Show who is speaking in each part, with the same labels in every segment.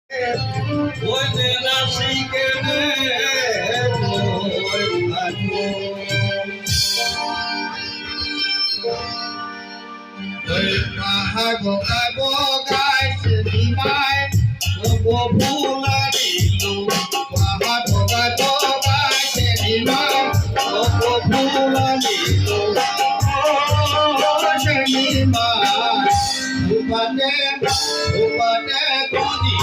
Speaker 1: Ôi nè la si ke ne moi anu ơi mà hai bộ cái sự đi mai bộ phu la đi lu mà hai bộ cái sự đi mai bộ phu la đi lu ôi sẽ đi mai upate ko di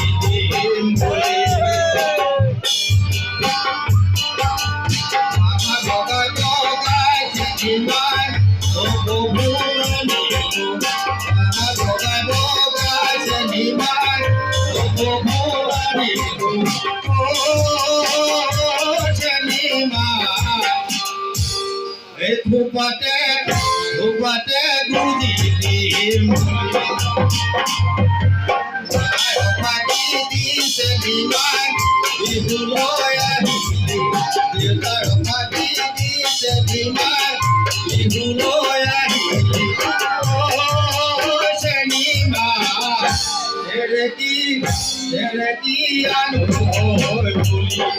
Speaker 1: moi upate gudi pagi di sediman ibu loya di pagi di sediman ibu loya oh senima dereki anu buli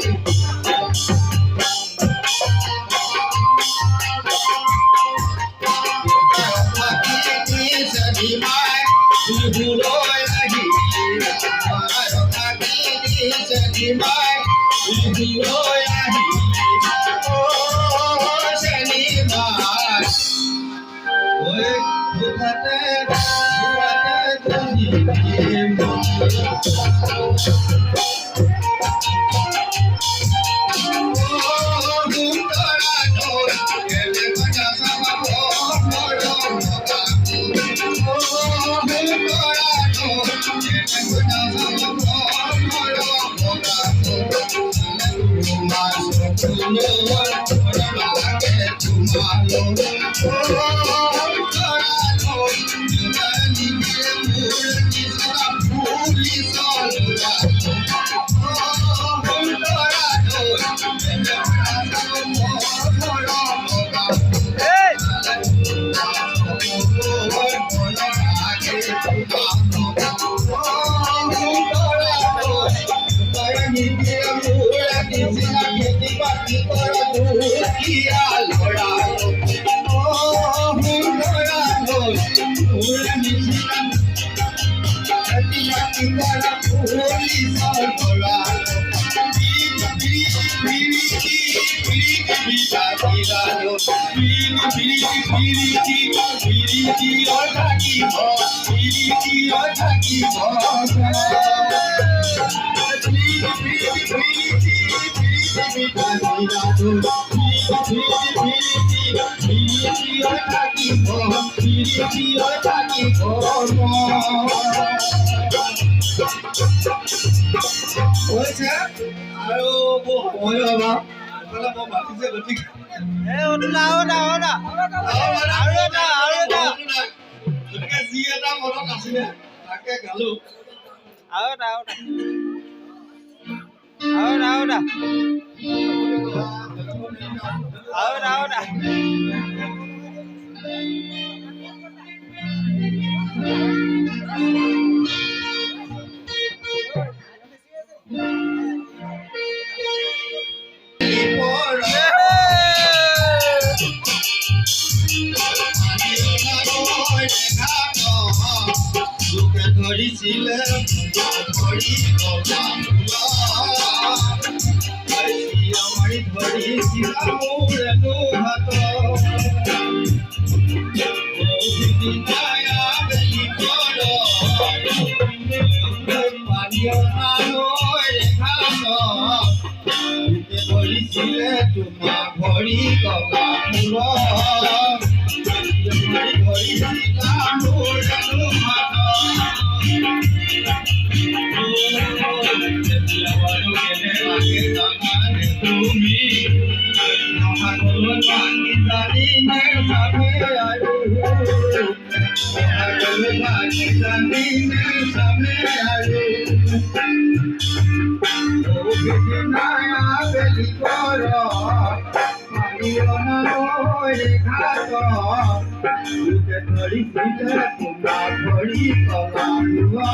Speaker 1: Uke thari sita kuma thari kala hua.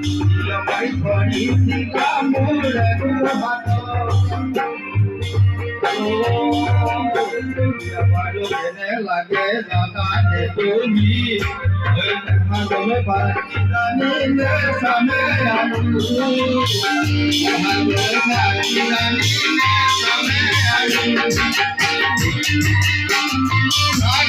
Speaker 1: Dia mai thari sita mole ruhato. Dia baru kene lage nana de tumi. Oi mahalo parita ni ne same anu. Mahalo parita ni ne same anu. Ai,